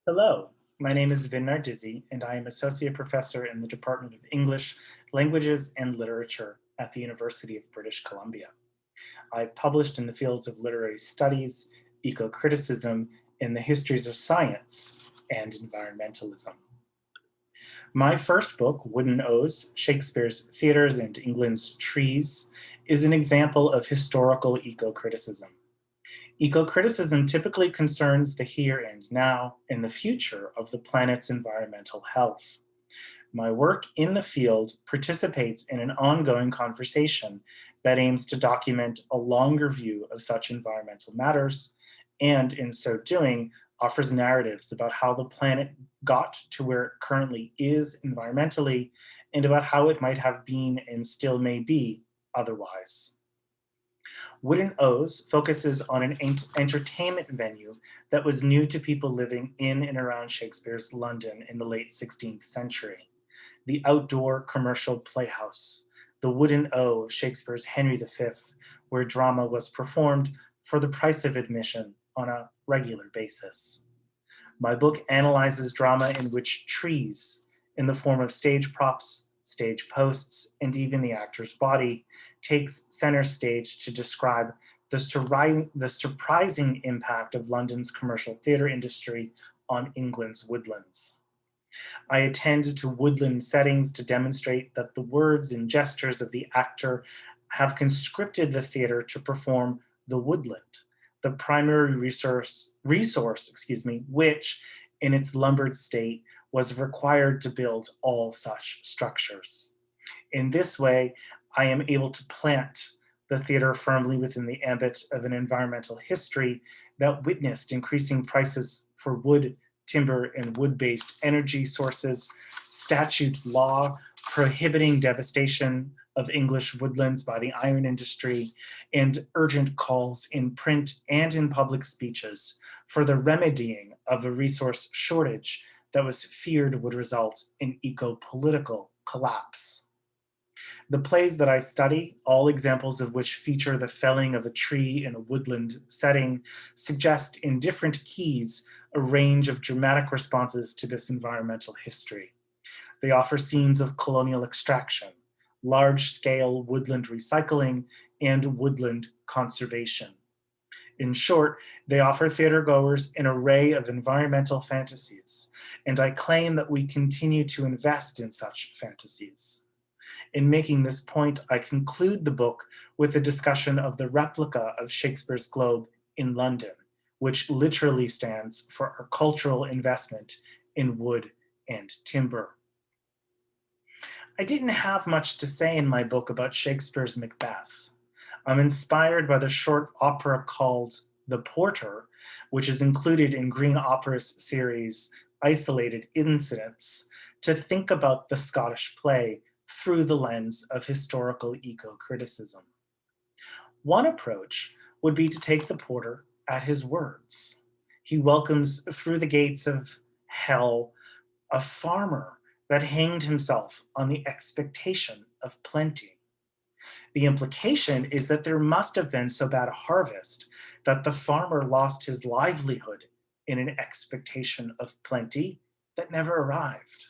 Hello, my name is Vin Nardizzi, and I am Associate Professor in the Department of English, Languages, and Literature at the University of British Columbia. I've published in the fields of literary studies, eco-criticism, and the histories of science, and environmentalism. My first book, Wooden O's, Shakespeare's Theatres and England's Trees, is an example of historical eco-criticism. Eco-criticism typically concerns the here and now and the future of the planet's environmental health. My work in the field participates in an ongoing conversation that aims to document a longer view of such environmental matters, and in so doing, offers narratives about how the planet got to where it currently is environmentally, and about how it might have been and still may be otherwise. Wooden O's focuses on an entertainment venue that was new to people living in and around Shakespeare's London in the late 16th century. The outdoor commercial playhouse, the Wooden O of Shakespeare's Henry V, where drama was performed for the price of admission on a regular basis. My book analyzes drama in which trees, in the form of stage props, stage posts, and even the actor's body, takes center stage to describe the surprising impact of London's commercial theatre industry on England's woodlands. I attend to woodland settings to demonstrate that the words and gestures of the actor have conscripted the theatre to perform the woodland, the primary resource, which, in its lumbered state, was required to build all such structures. In this way, I am able to plant the theater firmly within the ambit of an environmental history that witnessed increasing prices for wood, timber, and wood-based energy sources, statute law prohibiting devastation of English woodlands by the iron industry, and urgent calls in print and in public speeches for the remedying of a resource shortage that was feared would result in eco-political collapse. The plays that I study, all examples of which feature the felling of a tree in a woodland setting, suggest in different keys a range of dramatic responses to this environmental history. They offer scenes of colonial extraction, large-scale woodland recycling, and woodland conservation. In short, they offer theatergoers an array of environmental fantasies, and I claim that we continue to invest in such fantasies. In making this point, I conclude the book with a discussion of the replica of Shakespeare's Globe in London, which literally stands for our cultural investment in wood and timber. I didn't have much to say in my book about Shakespeare's Macbeth. I'm inspired by the short opera called The Porter, which is included in Green Opera's series Isolated Incidents, to think about the Scottish play through the lens of historical eco-criticism. One approach would be to take the porter at his words. He welcomes through the gates of hell a farmer that hanged himself on the expectation of plenty. The implication is that there must have been so bad a harvest that the farmer lost his livelihood in an expectation of plenty that never arrived.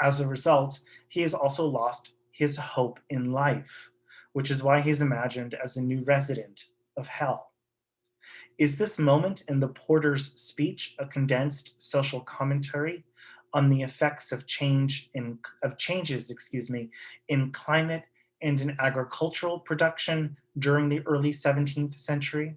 As a result, he has also lost his hope in life, which is why he's imagined as a new resident of hell. Is this moment in the porter's speech a condensed social commentary on the effects of changes in climate and in agricultural production during the early 17th century?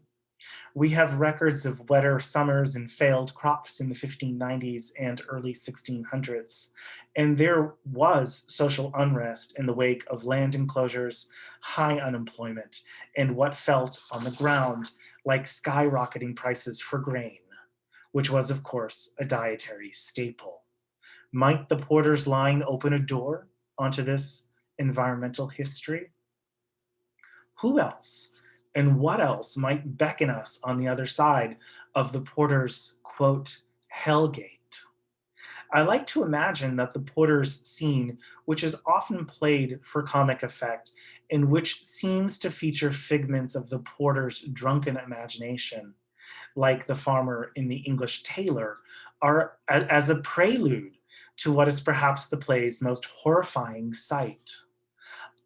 We have records of wetter summers and failed crops in the 1590s and early 1600s, and there was social unrest in the wake of land enclosures, high unemployment, and what felt on the ground like skyrocketing prices for grain, which was, of course, a dietary staple. Might the porter's line open a door onto this environmental history? Who else and what else might beckon us on the other side of the porter's, quote, hellgate? I like to imagine that the porter's scene, which is often played for comic effect, and which seems to feature figments of the porter's drunken imagination, like the farmer in the English Tailor, are as a prelude to what is perhaps the play's most horrifying sight.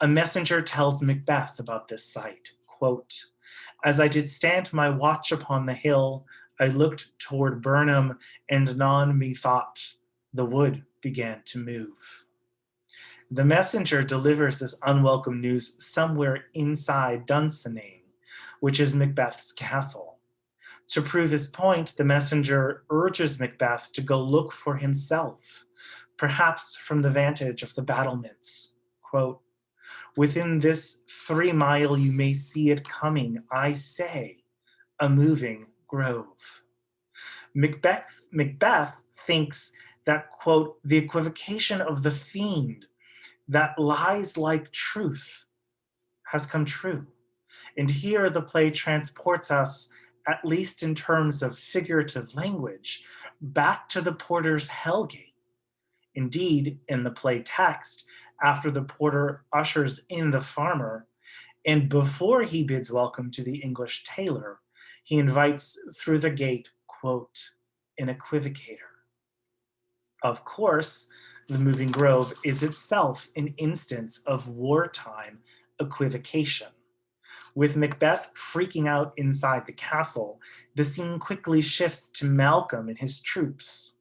A messenger tells Macbeth about this sight, quote, "As I did stand my watch upon the hill, I looked toward Burnham, and anon methought the wood began to move." The messenger delivers this unwelcome news somewhere inside Dunsinane, which is Macbeth's castle. To prove his point, the messenger urges Macbeth to go look for himself, perhaps from the vantage of the battlements. Quote, "Within this 3 mile you may see it coming, I say, a moving grove." Macbeth thinks that, quote, "the equivocation of the fiend that lies like truth has come true." And here the play transports us, at least in terms of figurative language, back to the porter's hellgate. Indeed, in the play text, after the porter ushers in the farmer, and before he bids welcome to the English tailor, he invites through the gate, quote, "an equivocator." Of course, the moving grove is itself an instance of wartime equivocation. With Macbeth freaking out inside the castle, the scene quickly shifts to Malcolm and his troops.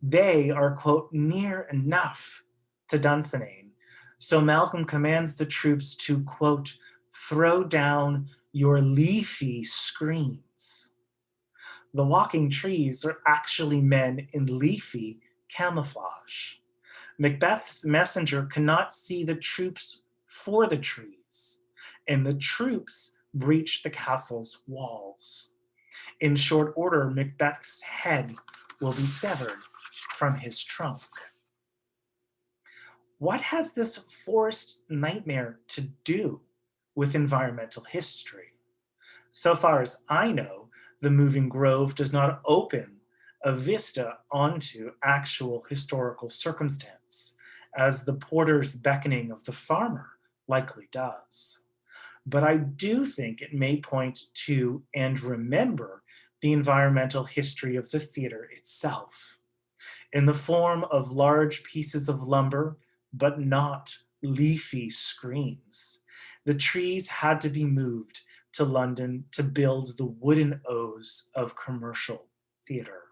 They are, quote, "near enough" to Dunsinane, so Malcolm commands the troops to, quote, "throw down your leafy screens." The walking trees are actually men in leafy camouflage. Macbeth's messenger cannot see the troops for the trees, and the troops breach the castle's walls. In short order, Macbeth's head will be severed from his trunk. What has this forest nightmare to do with environmental history? So far as I know, the moving grove does not open a vista onto actual historical circumstance, as the porter's beckoning of the farmer likely does. But I do think it may point to and remember the environmental history of the theater itself, in the form of large pieces of lumber, but not leafy screens. The trees had to be moved to London to build the wooden O's of commercial theater.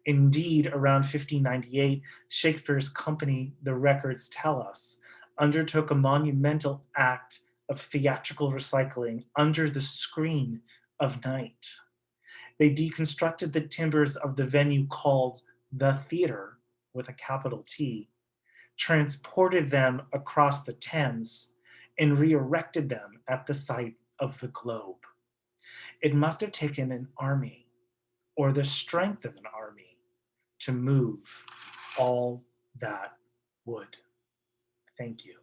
Indeed, around 1598, Shakespeare's company, the records tell us, undertook a monumental act of theatrical recycling under the screen of night. They deconstructed the timbers of the venue called the theater, with a capital T, transported them across the Thames, and re-erected them at the site of the Globe. It must have taken an army, or the strength of an army, to move all that wood. Thank you.